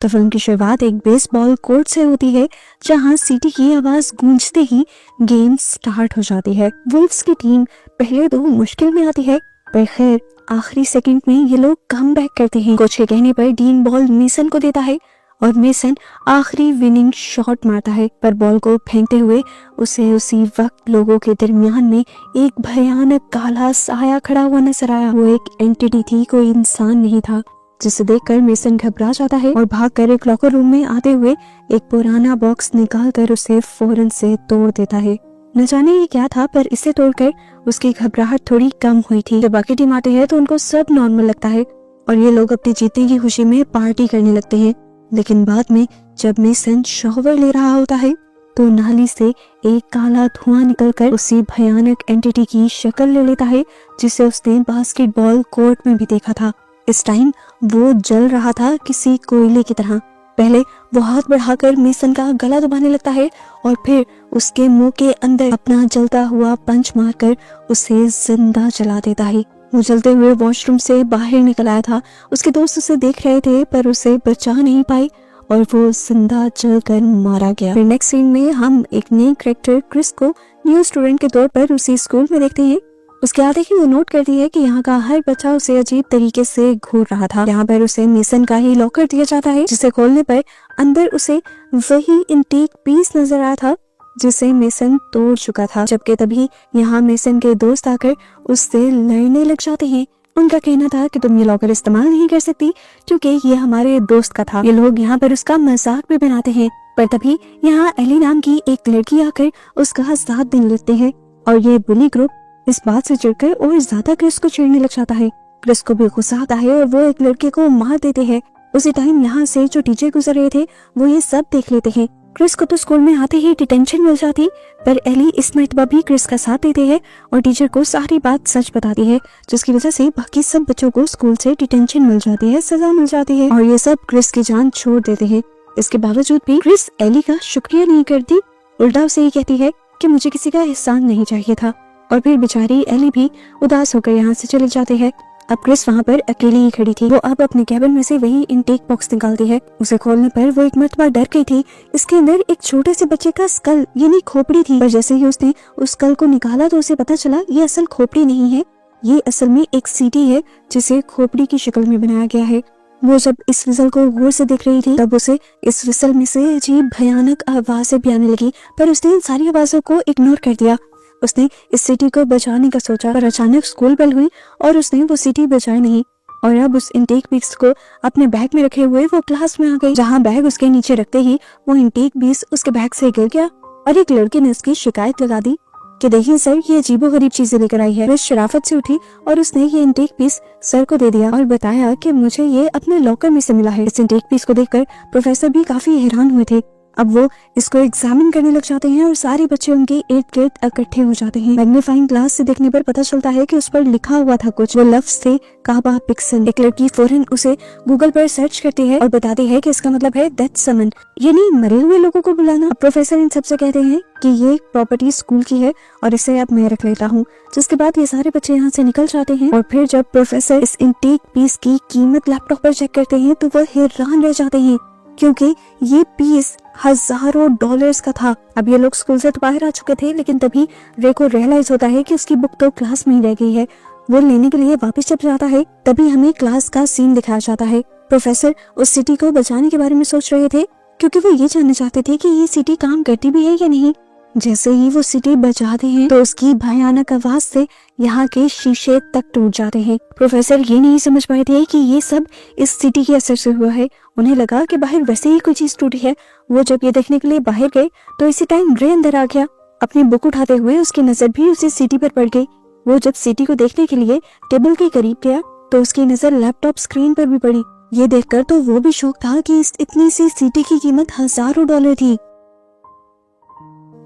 तो फिल्म की शुरुआत एक बेसबॉल कोर्ट से होती है, जहां सीटी की आवाज गूंजते ही गेम स्टार्ट हो जाती है। वुल्व्स की टीम पहले तो मुश्किल में आती है, पर खैर आखिरी सेकंड में ये लोग कमबैक करते हैं। कोच के कहने पर डीन बॉल मेसन को देता है और मेसन आखिरी विनिंग शॉट मारता है, पर बॉल को फेंकते हुए उसे उसी वक्त लोगों के दरमियान में एक भयानक काला साया खड़ा हुआ नजर आया। वो एक एंटिटी थी, कोई इंसान नहीं था, जिसे देखकर मेसन घबरा जाता है और भागकर एक लॉकर रूम में आते हुए एक पुराना बॉक्स निकालकर उसे फौरन से तोड़ देता है। न जाने ये क्या था, पर इसे तोड़कर उसकी घबराहट थोड़ी कम हुई थी। जब बाकी टीम आते हैं तो उनको सब नॉर्मल लगता है और ये लोग अपनी जीतने की खुशी में पार्टी करने लगते हैं। लेकिन बाद में जब मेसन शॉवर ले रहा होता है तो नाली से एक काला धुआं निकलकर उसी भयानक एंटिटी की शक्ल ले लेता है, जिसे उसने बास्केटबॉल कोर्ट में भी देखा था। इस टाइम वो जल रहा था किसी कोयले की तरह। पहले वो हाथ बढ़ाकर मेसन का गला दबाने लगता है और फिर उसके मुंह के अंदर अपना जलता हुआ पंच मारकर उसे जिंदा जला देता है। वो जलते हुए वॉशरूम से बाहर निकल आया था। उसके दोस्त उसे देख रहे थे पर उसे बचा नहीं पाए और वो जिंदा जलकर मारा गया। फिर नेक्स्ट सीन में हम एक नए कैरेक्टर क्रिस को न्यू स्टूडेंट के तौर पर उसी स्कूल में देखते हैं। उसके आते ही वो नोट करती है कि यहाँ का हर बच्चा उसे अजीब तरीके से घूर रहा था। यहाँ पर उसे मेसन का ही लॉकर दिया जाता है, जिसे खोलने पर अंदर उसे वही इंटीक पीस नजर आया था जिसे मेसन तोड़ चुका था। जबकि तभी यहाँ मेसन के दोस्त आकर उससे लड़ने लग जाते हैं। उनका कहना था कि तुम ये लॉकर इस्तेमाल नहीं कर सकती क्योंकि ये हमारे दोस्त का था। ये लोग यहाँ पर उसका मजाक भी बनाते हैं, पर तभी यहाँ एली नाम की एक लड़की आकर उसका साथ देने लगते हैं और ये बुली ग्रुप इस बात से चिढ़कर और ज्यादा क्रिस को छेड़ने लग जाता है। क्रिस को भी गुस्सा आता है और वो एक लड़के को मार देते हैं। उसी टाइम यहाँ से जो टीचर गुजर रहे थे वो ये सब देख लेते हैं। क्रिस को तो स्कूल में आते ही डिटेंशन मिल जाती, पर एली इस मर्तबा भी क्रिस का साथ देते हैं और टीचर को सारी बात सच बताती है, जिसकी वजह से बाकी सब बच्चों को स्कूल से डिटेंशन मिल जाती है, सजा मिल जाती है और ये सब क्रिस की जान छोड़ देते हैं। इसके बावजूद भी क्रिस एली का शुक्रिया नहीं करती, उल्टा उसे ये कहती है कि मुझे किसी का एहसान नहीं चाहिए था। और फिर बेचारी एली भी उदास होकर यहाँ से चले जाते हैं। अब क्रिस वहाँ पर अकेली ही खड़ी थी। वो अब अपने कैबिन में से वही इनटेक बॉक्स निकालती है। उसे खोलने पर वो एक मर्तबा डर गई थी। इसके अंदर एक छोटे से बच्चे का स्कल यानी खोपड़ी थी, पर जैसे ही उसने उस स्कल को निकाला तो उसे पता चला ये असल खोपड़ी नहीं है, ये असल में एक सीटी है जिसे खोपड़ी की शक्ल में बनाया गया है। वो जब इस विसल को गौर से देख रही थी तब उसे इस विसल में से अजीब भयानक आवाजें भी आने लगी, पर उसने इन सारी आवाजों को इग्नोर कर दिया। उसने इस सिटी को बचाने का सोचा, पर अचानक स्कूल बेल हुई और उसने वो सिटी बचाई नहीं और अब उस इंटेक पीस को अपने बैग में रखे हुए वो क्लास में आ गई, जहाँ बैग उसके नीचे रखते ही वो इंटेक पीस उसके बैग से गिर गया और एक लड़के ने उसकी शिकायत लगा दी कि देखिए सर, ये अजीबोगरीब चीजें लेकर आई है। वह शराफत से उठी और उसने ये इंटेक पीस सर को दे दिया और बताया कि मुझे ये अपने लॉकर में से मिला है। इस इंटेक पीस को देखकर प्रोफेसर भी काफी हैरान हुए थे। अब वो इसको एग्जामिन करने लग जाते हैं और सारे बच्चे उनके इर्द गिर्द इकट्ठे हो जाते हैं। मैग्नीफाइंग ग्लास से देखने पर पता चलता है कि उस पर लिखा हुआ था कुछ, वो लफ्ज थे काबा पिक्सल। एक लड़की फौरन उसे गूगल पर सर्च करती है और बताती है कि इसका मतलब है डेथ समन, यानी मरे हुए लोगों को बुलाना। प्रोफेसर इन सबसे कहते हैं कि ये प्रॉपर्टी स्कूल की है और इसे अब मैं रख लेता हूँ। जिसके बाद ये सारे बच्चे यहाँ से निकल जाते हैं और फिर जब प्रोफेसर इस इंटेक पीस की कीमत लैपटॉप पर चेक करते हैं तो वो हैरान रह जाते हैं, क्योंकि ये पीस हजारों डॉलर्स का था। अब ये लोग स्कूल से तो बाहर आ चुके थे, लेकिन तभी रे को रियलाइज होता है कि उसकी बुक तो क्लास में ही रह गई है। वो लेने के लिए वापस जब जाता है तभी हमें क्लास का सीन दिखाया जाता है। प्रोफेसर उस सिटी को बचाने के बारे में सोच रहे थे, क्योंकि वो ये जानना चाहते थे कि ये सिटी काम करती भी है या नहीं। जैसे ही वो सिटी बचाते हैं तो उसकी भयानक आवाज से यहाँ के शीशे तक टूट जाते हैं। प्रोफेसर ये नहीं समझ पाए थे कि ये सब इस सिटी के असर से हुआ है। उन्हें लगा कि बाहर वैसे ही कोई चीज टूटी है। वो जब ये देखने के लिए बाहर गए तो इसी टाइम रे अंदर आ गया। अपनी बुक उठाते हुए उसकी नजर भी उसी सिटी पर पड़ गई। वो जब सिटी को देखने के लिए टेबल के करीब गया तो उसकी नजर लैपटॉप स्क्रीन पर भी पड़ी। ये देखकर तो वो भी शौक था कि इस इतनी सी सिटी की कीमत हजारों डॉलर थी।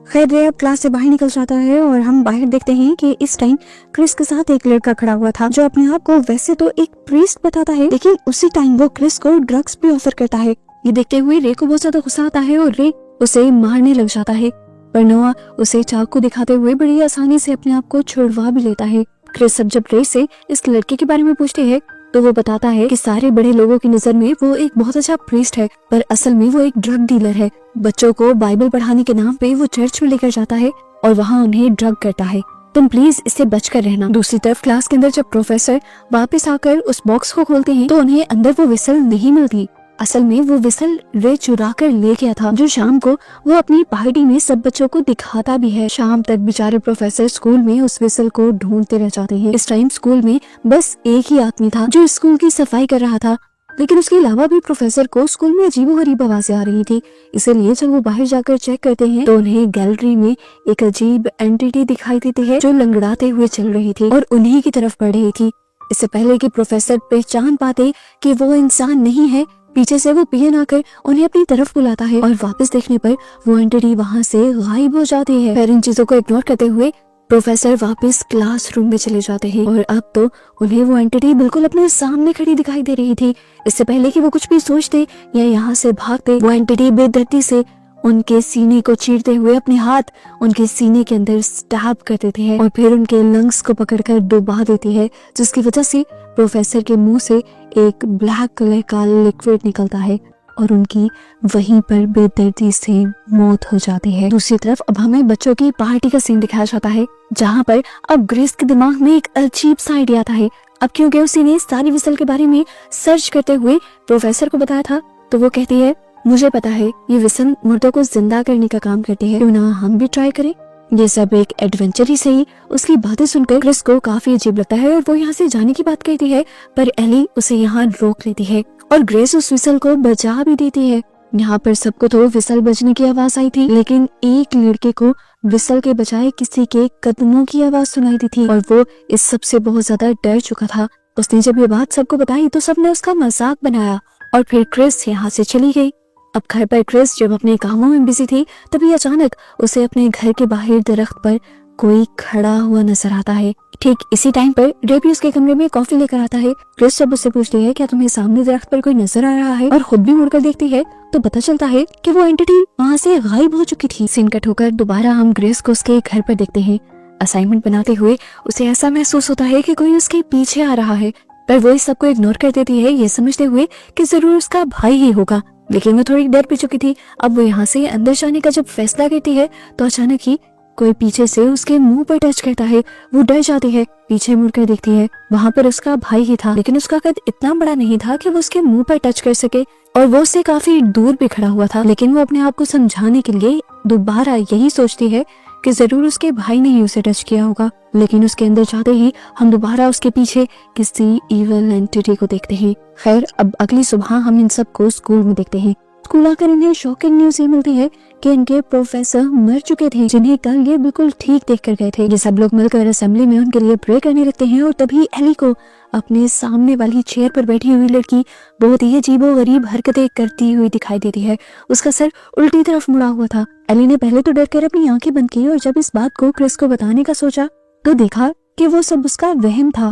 खैर रे अब क्लास से बाहर निकल जाता है और हम बाहर देखते हैं कि इस टाइम क्रिस के साथ एक लड़का खड़ा हुआ था जो अपने आप को वैसे तो एक प्रीस्ट बताता है, लेकिन उसी टाइम वो क्रिस को ड्रग्स भी ऑफर करता है। ये देखते हुए रे को बहुत ज्यादा गुस्सा आता है और रे उसे मारने लग जाता है, पर नोआ उसे चाकू दिखाते हुए बड़ी आसानी से अपने आप को छुड़वा भी लेता है। क्रिस अब जब रे से इस लड़के के बारे में पूछती है तो वो बताता है कि सारे बड़े लोगों की नजर में वो एक बहुत अच्छा प्रीस्ट है, पर असल में वो एक ड्रग डीलर है। बच्चों को बाइबल पढ़ाने के नाम पे वो चर्च में लेकर जाता है और वहाँ उन्हें ड्रग करता है। तुम प्लीज इससे बचकर रहना। दूसरी तरफ क्लास के अंदर जब प्रोफेसर वापस आकर उस बॉक्स को खोलते हैं तो उन्हें अंदर वो विसल नहीं मिलती। असल में वो विसल रे चुरा कर ले गया था, जो शाम को वो अपनी पार्टी में सब बच्चों को दिखाता भी है। शाम तक बेचारे प्रोफेसर स्कूल में उस विसल को ढूंढते रह जाते हैं। इस टाइम स्कूल में बस एक ही आदमी था जो स्कूल की सफाई कर रहा था, लेकिन उसके अलावा भी प्रोफेसर को स्कूल में अजीबोगरीब आवाजें आ रही थी। इसलिए जब वो बाहर जाकर चेक करते हैं तो उन्हें गैलरी में एक अजीब एंटिटी दिखाई देती है जो लंगड़ाते हुए चल रही थी और उन्हीं की तरफ बढ़ रही थी। इससे पहले कि प्रोफेसर पहचान पाते कि वो इंसान नहीं है, पीछे से वो पियन आकर उन्हें अपनी तरफ बुलाता है और वापस देखने पर वो एंटिटी वहाँ से गायब हो जाती है। फिर इन चीजों को इग्नोर करते हुए प्रोफेसर वापस क्लासरूम में चले जाते हैं और अब तो उन्हें वो एंटिटी बिल्कुल अपने सामने खड़ी दिखाई दे रही थी। इससे पहले कि वो कुछ भी सोचते या यहाँ से भागते, वो एंटिटी बेदर्दी से उनके सीने को चीरते हुए अपने हाथ उनके सीने के अंदर स्टैब कर देती है और फिर उनके लंग्स को पकड़कर डुबा देती है, जिसकी वजह से प्रोफेसर के मुंह से एक ब्लैक कलर का लिक्विड निकलता है और उनकी वहीं पर बेदर्दी से मौत हो जाती है। दूसरी तरफ अब हमें बच्चों की पार्टी का सीन दिखाया जाता है, जहाँ पर अब ग्रेस के दिमाग में एक अजीब सा आइडिया आता है। अब क्योंकि उसी सारी विसल के बारे में सर्च करते हुए प्रोफेसर को बताया था, तो वो कहती है मुझे पता है ये विसल मुर्दों को जिंदा करने का काम करती है, क्यों ना हम भी ट्राई करें। ये सब एक एडवेंचर ही सही। उसकी बातें सुनकर क्रिस को काफी अजीब लगता है और वो यहाँ से जाने की बात कहती है, पर एली उसे यहाँ रोक लेती है और ग्रेस उस विसल को बचा भी देती है। यहाँ पर सबको तो विसल बजने की आवाज आई थी, लेकिन एक लड़के को विसल के बजाय किसी के कदमों की आवाज सुनाई दी थी और वो इस सब से बहुत ज्यादा डर चुका था। उसने जब ये बात सबको बताई तो सबने उसका मजाक बनाया और फिर क्रिस यहाँ से चली गई। अब घर पर क्रिस जब अपने कामों में बिजी थी, तभी अचानक उसे अपने घर के बाहर दरख्त पर कोई खड़ा हुआ नजर आता है। ठीक इसी टाइम पर डेबी उसके कमरे में कॉफी लेकर आता है। क्रिस जब उससे पूछती है क्या तुम्हें सामने दरख्त पर कोई नजर आ रहा है और खुद भी मुड़कर देखती है, तो पता चलता है कि वो एंटिटी वहाँ से गायब हो चुकी थी। सीन कट होकर दोबारा हम ग्रेस को उसके घर पर देखते हैं। असाइनमेंट बनाते हुए उसे ऐसा महसूस होता है कि कोई उसके पीछे आ रहा है, पर वो इस सबको इग्नोर कर देती है, ये समझते हुए कि जरूर उसका भाई ही होगा। लेकिन वो थोड़ी डर भी चुकी थी। अब वो यहाँ से अंदर जाने का जब फैसला करती है तो अचानक ही कोई पीछे से उसके मुंह पर टच करता है। वो डर जाती है, पीछे मुड़कर देखती है, वहाँ पर उसका भाई ही था, लेकिन उसका कद इतना बड़ा नहीं था कि वो उसके मुंह पर टच कर सके और वो उससे काफी दूर भी खड़ा हुआ था। लेकिन वो अपने आप को समझाने के लिए दोबारा यही सोचती है कि जरूर उसके भाई ने ही उसे टच किया होगा। लेकिन उसके अंदर जाते ही हम दोबारा उसके पीछे किसी इविल एंटिटी को देखते हैं। खैर, अब अगली सुबह हम इन सब को स्कूल में देखते हैं। स्कूल आकर इन्हें शॉकिंग न्यूज ये मिलती है कि इनके प्रोफेसर मर चुके थे, जिन्हें कल ये बिल्कुल ठीक देख कर गए थे। ये सब लोग मिलकर असेंबली में उनके लिए प्रे करने लगते हैं और तभी एली को अपने सामने वाली चेयर पर बैठी हुई लड़की बहुत ही अजीबोगरीब हरकतें करती हुई दिखाई देती है। उसका सर उल्टी तरफ मुड़ा हुआ था। एली ने पहले तो डर कर अपनी आंखें बंद की और जब इस बात को क्रिस को बताने का सोचा तो देखा कि वो सब उसका वहम था।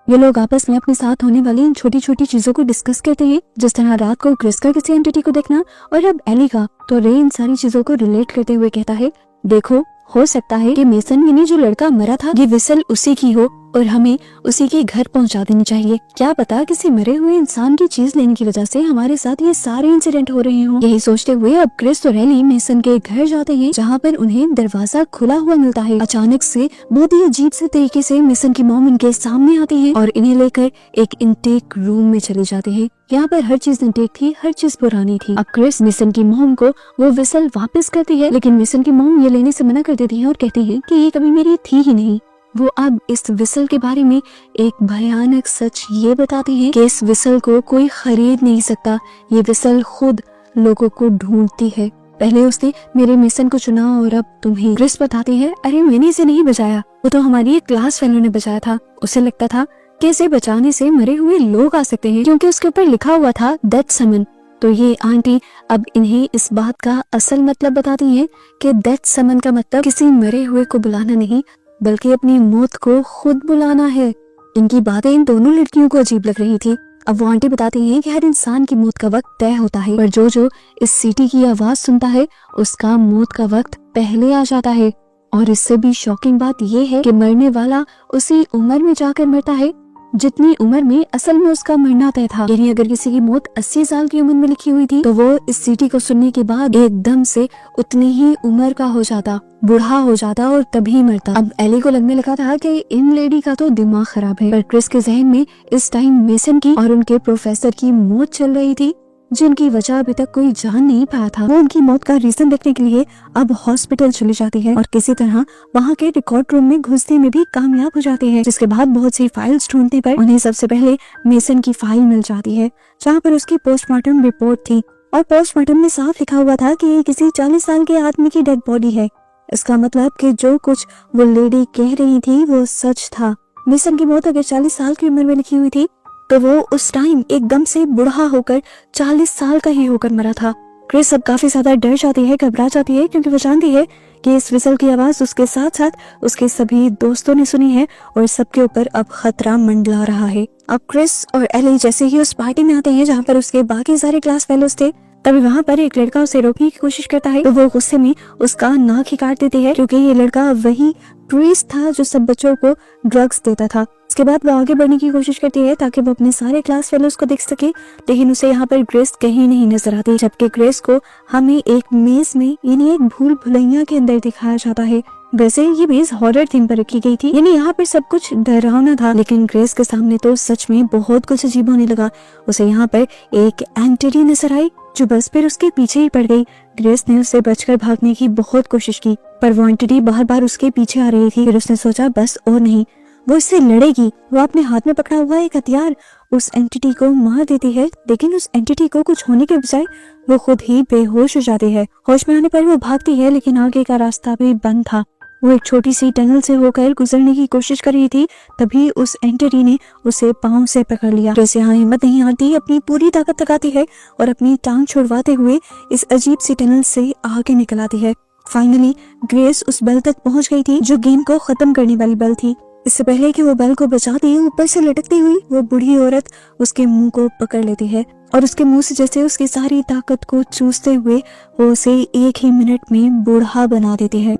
ये लोग आपस में अपने साथ होने वाली इन छोटी छोटी चीजों को डिस्कस करते हैं, जिस तरह रात को क्रिस का किसी एंटिटी को देखना और अब एली का। तो रे इन सारी चीजों को रिलेट करते हुए कहता है, देखो हो सकता है कि मेसन यानी जो लड़का मरा था ये विसल उसी की हो और हमें उसी के घर पहुंचा देनी चाहिए। क्या पता किसी मरे हुए इंसान की चीज लेने की वजह से हमारे साथ ये सारे इंसिडेंट हो रहे हों। यही सोचते हुए अब क्रिस और एली मेसन के घर जाते हैं, जहाँ पर उन्हें दरवाजा खुला हुआ मिलता है। अचानक से बहुत ही अजीब से तरीके से मेसन की मॉम उनके सामने आती है और इन्हें लेकर एक इंटेक रूम में चले जाते हैं। यहाँ पर हर चीज इंटेक थी, हर चीज पुरानी थी। अब क्रिस मेसन की मॉम को वो विसल वापस करती है, लेकिन मेसन की मॉम ये लेने से मना कर देती है और कहती है कि ये कभी मेरी थी ही नहीं। वो अब इस विसल के बारे में एक भयानक सच ये बताती है कि इस विसल को कोई खरीद नहीं सकता। ये विसल खुद लोगों को ढूंढती है। पहले उसने मेरे मेसन को चुना और अब तुम्हें। क्रिस बताती है, अरे मैंने इसे नहीं बचाया, वो तो हमारी एक क्लास फेलो ने बचाया था। उसे लगता था कि इसे बचाने से मरे हुए लोग आ सकते हैं, क्योंकि उसके ऊपर लिखा हुआ था डेथ समन। तो ये आंटी अब इन्हें इस बात का असल मतलब बताती है कि डेथ समन का मतलब किसी मरे हुए को बुलाना नहीं, बल्कि अपनी मौत को खुद बुलाना है। इनकी बातें इन दोनों लड़कियों को अजीब लग रही थी। अब वो आंटी बताती हैं कि हर इंसान की मौत का वक्त तय होता है, पर जो जो इस सीटी की आवाज सुनता है उसका मौत का वक्त पहले आ जाता है। और इससे भी शॉकिंग बात ये है कि मरने वाला उसी उम्र में जाकर मरता है जितनी उम्र में असल में उसका मरना तय था। यानी अगर किसी की मौत 80 साल की उम्र में लिखी हुई थी तो वो इस सीटी को सुनने के बाद एकदम से उतनी ही उम्र का हो जाता, बूढ़ा हो जाता और तभी मरता। अब एली को लगने लगा था कि इन लेडी का तो दिमाग खराब है, पर क्रिस के जहन में इस टाइम मेसन की और उनके प्रोफेसर की मौत चल रही थी, जिनकी वजह अभी तक कोई जान नहीं पाया था। वो उनकी मौत का रीजन देखने के लिए अब हॉस्पिटल चली जाती है और किसी तरह वहाँ के रिकॉर्ड रूम में घुसने में भी कामयाब हो जाती है, जिसके बाद बहुत सी फाइल्स ढूंढने पर उन्हें सबसे पहले मेसन की फाइल मिल जाती है, जहाँ पर उसकी पोस्टमार्टम रिपोर्ट थी और पोस्टमार्टम में साफ लिखा हुआ था कि ये किसी 40 साल के आदमी की डेड बॉडी है। इसका मतलब कि जो कुछ वो लेडी कह रही थी वो सच था। मेसन की मौत अगर 40 साल की उम्र में लिखी हुई थी तो वो उस टाइम एकदम से बूढ़ा होकर 40 साल का ही होकर मरा था। क्रिस अब काफी ज्यादा डर जाती है, घबरा जाती है, क्योंकि वो जानती है कि इस विसल की आवाज उसके साथ साथ उसके सभी दोस्तों ने सुनी है और सबके ऊपर अब खतरा मंडला रहा है। अब क्रिस और एली जैसे ही उस पार्टी में आते हैं जहाँ पर उसके बाकी सारे क्लास फेलोज थे, तभी वहाँ पर एक लड़का उसे रोकने की कोशिश करता है, तो वो गुस्से में उसका नाक ही काट देती है, क्योंकि ये लड़का वही प्रीस्ट था जो सब बच्चों को ड्रग्स देता था। इसके बाद वो आगे बढ़ने की कोशिश करती है ताकि वो अपने सारे क्लास फेलोज को देख सके, लेकिन उसे यहाँ पर ग्रेस कहीं नहीं नजर आती, जबकि ग्रेस को हमें एक मेज में यानी एक भूल भुलैया के अंदर दिखाया जाता है। वैसे ये मेज हॉरर थीम पर रखी गई थी, यानी यहाँ पर सब कुछ डरावना था, लेकिन ग्रेस के सामने तो सच में बहुत कुछ अजीब होने लगा। उसे यहाँ पर एक एंटिटी नजर आई जो बस फिर उसके पीछे ही पड़ गई। ग्रेस ने उससे बचकर भागने की बहुत कोशिश की, पर वो एंटिटी बार बार उसके पीछे आ रही थी। फिर उसने सोचा बस और नहीं, वो इससे लड़ेगी। वो अपने हाथ में पकड़ा हुआ एक हथियार उस एंटिटी को मार देती है, लेकिन उस एंटिटी को कुछ होने के बजाय वो खुद ही बेहोश हो जाती है। होश में आने पर वो भागती है, लेकिन आगे का रास्ता भी बंद था। वो एक छोटी सी टनल से होकर गुजरने की कोशिश कर रही थी, तभी उस एंटिटी ने उसे पांव से पकड़ लिया। जैसे यहाँ हिम्मत नहीं आती, अपनी पूरी ताकत लगाती है और अपनी टांग छुड़वाते हुए इस अजीब सी टनल से आगे निकल आती है। फाइनली ग्रेस उस बेल तक पहुंच गई थी जो गेम को खत्म करने वाली बेल थी। इससे पहले कि वो बेल को बचाती, ऊपर से लटकती हुई वो बूढ़ी औरत उसके मुंह को पकड़ लेती है और उसके मुंह से जैसे उसकी सारी ताकत को चूसते हुए वो उसे एक ही मिनट में बूढ़ा बना देती है।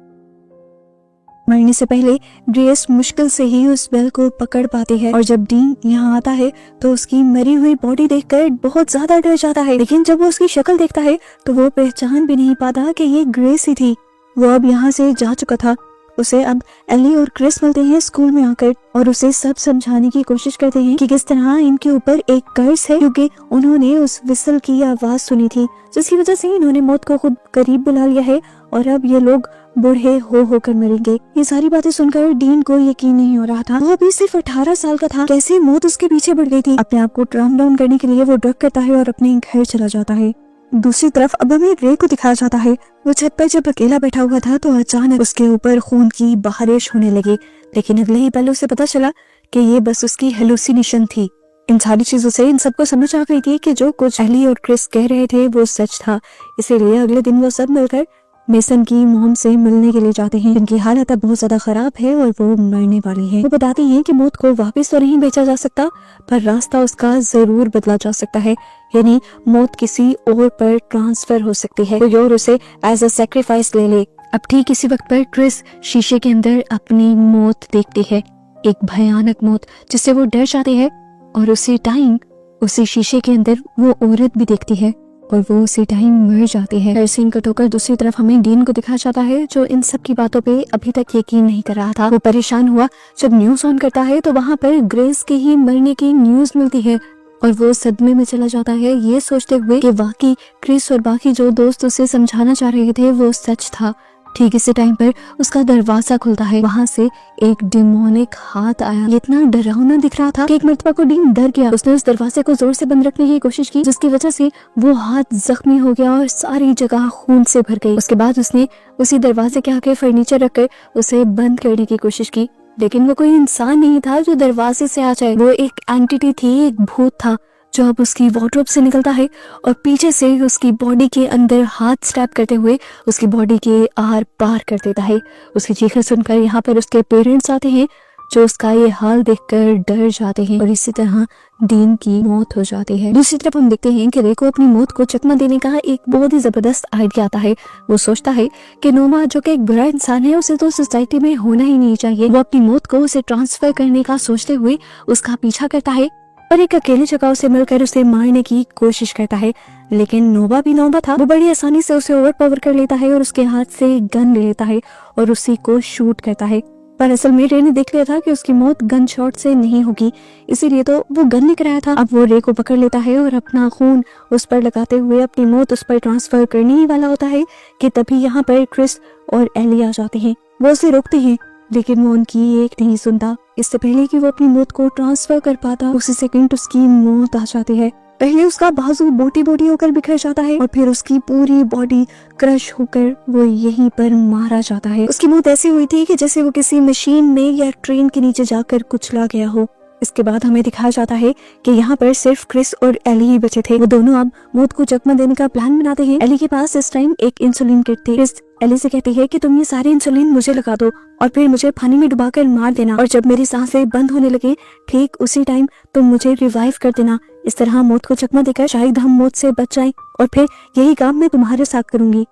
मरने से पहले ग्रेस मुश्किल से ही उस बेल को पकड़ पाती है और जब डीन यहाँ आता है तो उसकी मरी हुई बॉडी देखकर बहुत ज्यादा डर जाता है, लेकिन जब वो उसकी शक्ल देखता है तो वो पहचान भी नहीं पाता कि ये ग्रेस ही थी। वो अब यहाँ से जा चुका था। उसे अब एली और क्रिस मिलते हैं स्कूल में आकर और उसे सब समझाने की कोशिश करते हैं कि किस तरह इनके ऊपर एक कर्ज है, क्योंकि उन्होंने उस विसल की आवाज सुनी थी, जिसकी वजह से इन्होंने मौत को खुद करीब बुला लिया है और अब ये लोग बूढ़े हो होकर मरेंगे। ये सारी बातें सुनकर डीन को यकीन नहीं हो रहा था। वो अभी सिर्फ 18 साल का था, कैसे मौत उसके पीछे बढ़ गई थी। अपने आप को ट्राम डाउन करने के लिए वो ड्रग करता है और अपने घर चला जाता है। दूसरी तरफ अब हमें रे को दिखाया जाता है। वो छत पर जब अकेला बैठा हुआ था तो अचानक उसके ऊपर खून की बारिश होने लगी, लेकिन अगले ही पल उसे पता चला कि ये बस उसकी हेलुसिनेशन थी। इन सारी चीजों से इन सबको समझ आ गई थी कि जो कुछ एली और क्रिस कह रहे थे वो सच था। इसीलिए अगले दिन वो सब मिलकर मेसन की मॉम से मिलने के लिए जाते हैं, जिनकी हालत अब बहुत ज्यादा खराब है और वो मरने वाली है। वो बताती हैं कि मौत को वापस तो नहीं बेचा जा सकता, पर रास्ता उसका जरूर बदला जा सकता है, यानी मौत किसी और पर ट्रांसफर हो सकती है, कोई और उसे एज अ सैक्रिफाइस ले ले। अब ठीक इसी वक्त पर क्रिस शीशे के अंदर अपनी मौत देखती है, एक भयानक मौत जिससे वो डर जाती है, और उसी टाइम उसी शीशे के अंदर वो औरत भी देखती है और वो उसी टाइम मर जाती है। हर सीन कट होकर दूसरी तरफ हमें डीन को दिखाया जाता है, जो इन सब की बातों पे अभी तक यकीन नहीं कर रहा था। वो परेशान हुआ जब न्यूज ऑन करता है तो वहाँ पर ग्रेस के ही मरने की न्यूज मिलती है और वो सदमे में चला जाता है, ये सोचते हुए कि वाकई क्रिस और बाकी जो दोस्त उसे समझाना चाह रहे थे वो सच था। ठीक इसी टाइम पर उसका दरवाजा खुलता है, वहाँ से एक डिमोनिक हाथ आया। ये इतना डरावना दिख रहा था कि एक मर्तबा को डीन डर गया। उसने उस दरवाजे को जोर से बंद रखने की कोशिश की, जिसकी वजह से वो हाथ जख्मी हो गया और सारी जगह खून से भर गई। उसके बाद उसने उसी दरवाजे के आगे फर्नीचर रखकर उसे बंद करने की कोशिश की, लेकिन वो कोई इंसान नहीं था जो दरवाजे से आ जाए। वो एक एंटिटी थी, एक भूत था जो अब उसकी वार्डरोब से निकलता है और पीछे से उसकी बॉडी के अंदर हाथ स्टैप करते हुए उसकी बॉडी के आर पार कर देता है। उसकी चीखें सुनकर यहाँ पर उसके पेरेंट्स आते हैं, जो उसका ये हाल देखकर डर जाते हैं और इसी तरह डीन की मौत हो जाती है। दूसरी तरफ हम देखते हैं कि रे को अपनी मौत को चकमा देने का एक बहुत ही जबरदस्त आइडिया आता है। वो सोचता है कि नोवा जो कि एक बुरा इंसान है, उसे तो सोसाइटी में होना ही नहीं चाहिए। वो अपनी मौत को उसे ट्रांसफर करने का सोचते हुए उसका पीछा करता है और एक अकेली जगह उसे मिलकर उसे मारने की कोशिश करता है। लेकिन नोवा भी नोवा था, वो बड़ी आसानी से उसे ओवरपावर कर लेता है और उसके हाथ से गन ले लेता है और उसी को शूट करता है। पर असल में रे ने देख लिया था कि उसकी मौत गन शॉट से नहीं होगी, इसीलिए तो वो गन नहीं कराया था। अब वो रे को पकड़ लेता है और अपना खून उस पर लगाते हुए अपनी मौत उस पर ट्रांसफर करने ही वाला होता है कि तभी यहाँ पर क्रिस और एली आ जाते हैं। वो उसे रोकते हैं लेकिन वो उनकी एक नहीं सुनता। इससे पहले कि वो अपनी मौत को ट्रांसफर कर पाता, उसी सेकंड उसकी मौत आ जाती है। पहले उसका बाजू बोटी बोटी होकर बिखर जाता है और फिर उसकी पूरी बॉडी क्रश होकर वो यहीं पर मारा जाता है। उसकी मौत ऐसी हुई थी कि जैसे वो किसी मशीन में या ट्रेन के नीचे जाकर कुचला गया हो। इसके बाद हमें दिखाया जाता है कि यहाँ पर सिर्फ क्रिस और एली ही बचे थे। वो दोनों अब मौत को चकमा देने का प्लान बनाते हैं। एली के पास इस टाइम एक इंसुलिन किट थी। क्रिस एली से कहती है कि तुम ये सारे इंसुलिन मुझे लगा दो और फिर मुझे पानी में डुबाकर मार देना, और जब मेरी सांसें बंद होने लगे ठीक उसी टाइम तुम मुझे रिवाइव कर देना। इस तरह मौत को चकमा देकर शायद हम मौत से बच जाएं और फिर यही काम मैं तुम्हारे साथ करूंगी।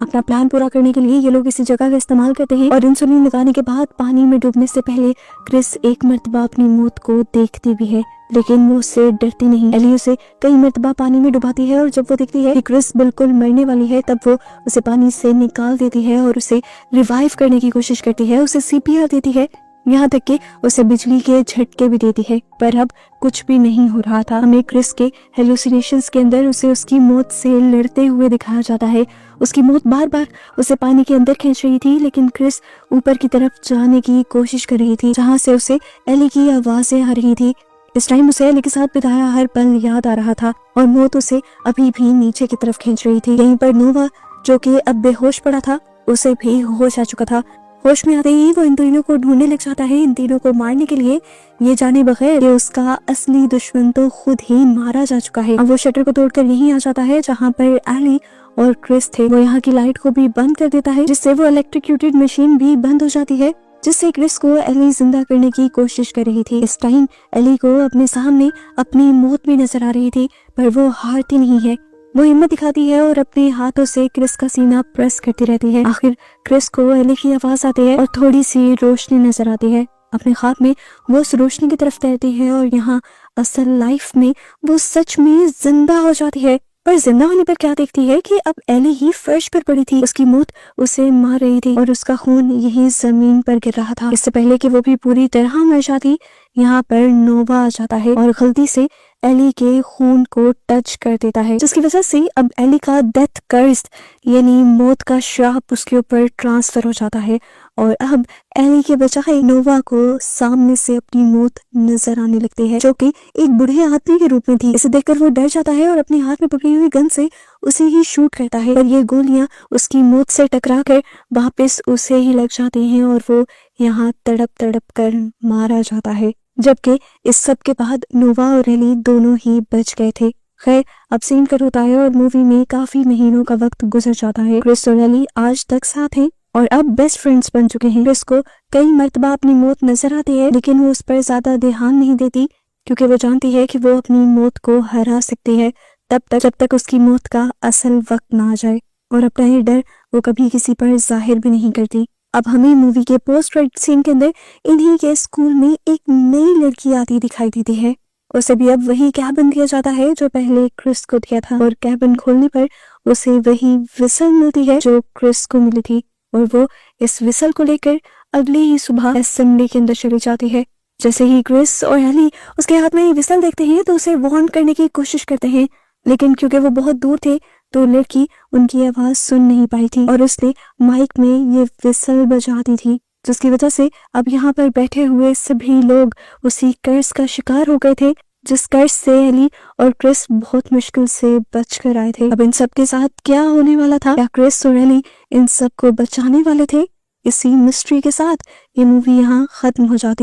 अपना प्लान पूरा करने के लिए ये लोग इसी जगह का इस्तेमाल करते हैं और इंसुलिन लगाने के बाद पानी में डूबने से पहले क्रिस एक मर्तबा अपनी मौत को देखती भी है, लेकिन वो उससे डरती नहीं। एली उसे कई मर्तबा पानी में डुबाती है और जब वो देखती है कि क्रिस बिल्कुल मरने वाली है, तब वो उसे पानी से निकाल देती है और उसे रिवाइव करने की कोशिश करती है। उसे सीपीआर देती है, यहाँ तक कि उसे बिजली के झटके भी देती है, पर अब कुछ भी नहीं हो रहा था। हमें क्रिस के हेलुसिनेशंस के अंदर उसे उसकी मौत से लड़ते हुए दिखाया जाता है। उसकी मौत बार बार उसे पानी के अंदर खींच रही थी, लेकिन क्रिस ऊपर की तरफ जाने की कोशिश कर रही थी जहाँ से उसे एली की आवाजें आ रही थी। इस टाइम उसे एली के साथ बिताया हर पल याद आ रहा था और मौत उसे अभी भी नीचे की तरफ खींच रही थी। यहीं पर नोवा जो कि अब बेहोश पड़ा था, उसे भी होश आ चुका था। होश में आते ही वो इन तीनों को ढूंढने लग जाता है, इन तीनों को मारने के लिए, ये जाने बगैर कि उसका असली दुश्मन तो खुद ही मारा जा चुका है। अब वो शटर को तोड़कर यहीं आ जाता है जहाँ पर एली और क्रिस थे। वो यहाँ की लाइट को भी बंद कर देता है, जिससे वो इलेक्ट्रिक्यूटेड मशीन भी बंद हो जाती है, जिससे क्रिस को एली जिंदा करने की कोशिश कर रही थी। इस टाइम एली को अपने सामने अपनी मौत भी नजर आ रही थी, पर वो हारती नहीं है। वो हिम्मत दिखाती है और अपने हाथों से क्रिस का सीना प्रेस करती रहती है। आखिर क्रिस को एली की आवाज आती है और थोड़ी सी रोशनी नजर आती है। अपने ख्वाब में वो उस रोशनी की तरफ तैरती है और यहाँ असल लाइफ में वो सच में जिंदा हो जाती है। पर जिंदा होने पर क्या देखती है कि अब एली ही फर्श पर पड़ी थी। उसकी मौत उसे मार रही थी और उसका खून यही जमीन पर गिर रहा था। इससे पहले कि वो भी पूरी तरह मर जाती, यहाँ पर नोवा आ जाता है और गलती से एली के खून को टच कर देता है, जिसकी वजह से अब एली का डेथ कर्स यानी मौत का श्राप उसके ऊपर ट्रांसफर हो जाता है और अब एली के बजाय नोवा को सामने से अपनी मौत नजर आने लगती है, जो कि एक बूढ़े आदमी के रूप में थी। इसे देखकर वो डर जाता है और अपने हाथ में पकड़ी हुई गन से उसे ही शूट करता है, पर ये गोलियां उसकी मौत से टकरा कर वापस उसे ही लग जाती हैं और वो यहाँ तड़प तड़प कर मारा जाता है। जबकि इस सब के बाद नोवा और एली दोनों ही बच गए थे। खैर, अब सीन कट होता है और मूवी में काफी महीनों का वक्त गुजर जाता है। क्रिस और एली आज तक साथ हैं और अब बेस्ट फ्रेंड्स बन चुके हैं। क्रिस को कई मर्तबा अपनी मौत नजर आती है, लेकिन वो उस पर ज्यादा ध्यान नहीं देती, क्योंकि वो जानती है कि वो अपनी मौत को हरा सकती है तब तक जब तक उसकी मौत का असल वक्त ना आ जाए, और अपना ये डर वो कभी किसी पर जाहिर भी नहीं करती। अब हमें मूवी के पोस्ट क्रेडिट सीन के अंदर इन्हीं के स्कूल में एक नई लड़की आती दिखाई देती है। उसे भी अब वही कैबिन दिया जाता है जो पहले क्रिस को दिया था, और कैबिन खोलने पर उसे वही विसल मिलती है जो क्रिस को मिली थी, और वो इस विसल को लेकर अगली ही सुबह असेंबली के अंदर चली जाती है। जैसे ही क्रिस और एली उसके हाथ में विसल देखते हैं तो उसे वार्न करने की कोशिश करते हैं, लेकिन क्योंकि वो बहुत दूर थे तो लड़की उनकी आवाज सुन नहीं पाई थी और उसने माइक में ये विसल बजा दी थी, जिसकी वजह से अब यहाँ पर बैठे हुए सभी लोग उसी कर्ज का शिकार हो गए थे, जिस कर्ज से एली और क्रिस बहुत मुश्किल से बच कर आए थे। अब इन सब के साथ क्या होने वाला था? क्या क्रिस और एली इन सब को बचाने वाले थे? इसी मिस्ट्री के साथ ये मूवी यहाँ खत्म हो जाती।